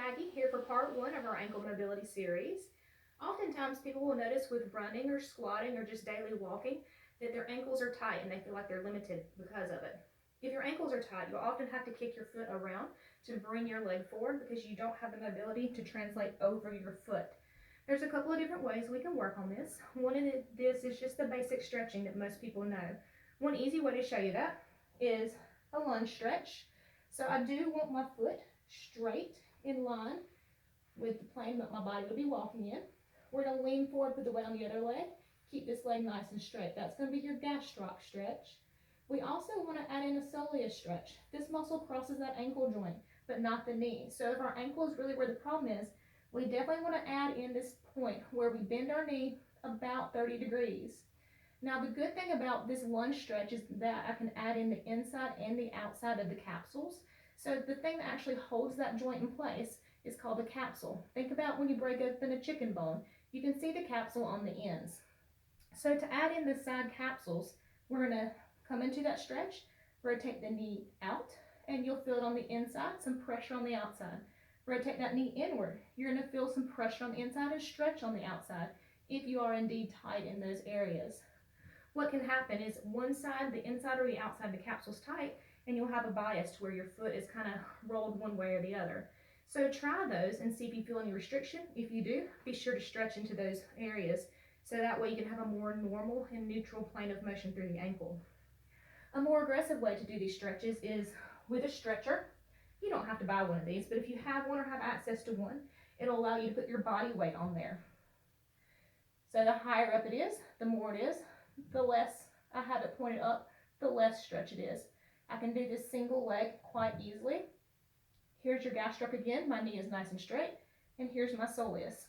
Maggie here for part 1 of our ankle mobility series. Oftentimes people will notice with running or squatting or just daily walking that their ankles are tight and they feel like they're limited because of it. If your ankles are tight, you'll often have to kick your foot around to bring your leg forward because you don't have the mobility to translate over your foot. There's a couple of different ways we can work on this. One of this is just the basic stretching that most people know. One easy way to show you that is a lunge stretch. So I do want my foot straight in line with the plane that my body would be walking in. We're going to lean forward, put the weight on the other leg, keep this leg nice and straight. That's going to be your gastroc stretch. We also want to add in a soleus stretch. This muscle crosses that ankle joint, but not the knee. So if our ankle is really where the problem is, we definitely want to add in this point where we bend our knee about 30 degrees. Now the good thing about this lunge stretch is that I can add in the inside and the outside of the capsules. So the thing that actually holds that joint in place is called the capsule. Think about when you break open a chicken bone. You can see the capsule on the ends. So to add in the side capsules, we're going to come into that stretch, rotate the knee out, and you'll feel it on the inside, some pressure on the outside. Rotate that knee inward. You're going to feel some pressure on the inside and stretch on the outside if you are indeed tight in those areas. What can happen is one side, the inside or the outside of the capsule is tight, and you'll have a bias to where your foot is kind of rolled one way or the other. So try those and see if you feel any restriction. If you do, be sure to stretch into those areas so that way you can have a more normal and neutral plane of motion through the ankle. A more aggressive way to do these stretches is with a stretcher. You don't have to buy one of these, but if you have one or have access to one, it'll allow you to put your body weight on there. So the higher up it is, the more it is, the less I have it pointed up, the less stretch it is. I can do this single leg quite easily. Here's your gastroc again. My knee is nice and straight. And here's my soleus.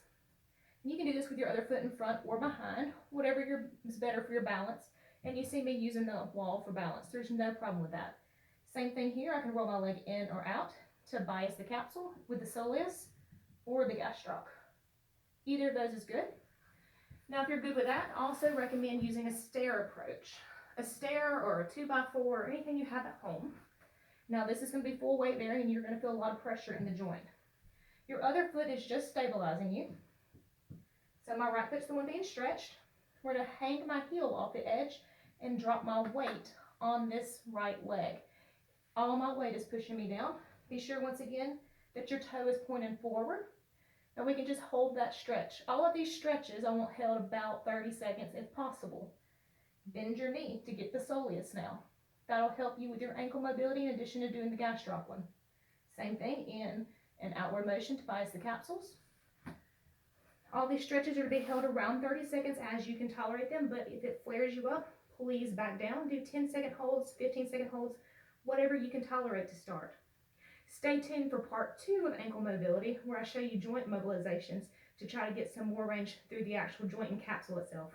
You can do this with your other foot in front or behind, whatever is better for your balance. And you see me using the wall for balance. There's no problem with that. Same thing here. I can roll my leg in or out to bias the capsule with the soleus or the gastroc. Either of those is good. Now, if you're good with that, I also recommend using a stair approach. A stair or a 2x4 or anything you have at home. Now this is going to be full weight bearing and you're going to feel a lot of pressure in the joint. Your other foot is just stabilizing you. So my right foot's the one being stretched. We're going to hang my heel off the edge and drop my weight on this right leg. All my weight is pushing me down. Be sure once again that your toe is pointing forward. And we can just hold that stretch. All of these stretches I want held about 30 seconds if possible. Bend your knee to get the soleus now. That'll help you with your ankle mobility in addition to doing the gastroc one. Same thing in an outward motion to bias the capsules. All these stretches are to be held around 30 seconds as you can tolerate them, but if it flares you up, please back down. Do 10-second holds, 15-second holds, whatever you can tolerate to start. Stay tuned for part 2 of ankle mobility, where I show you joint mobilizations to try to get some more range through the actual joint and capsule itself.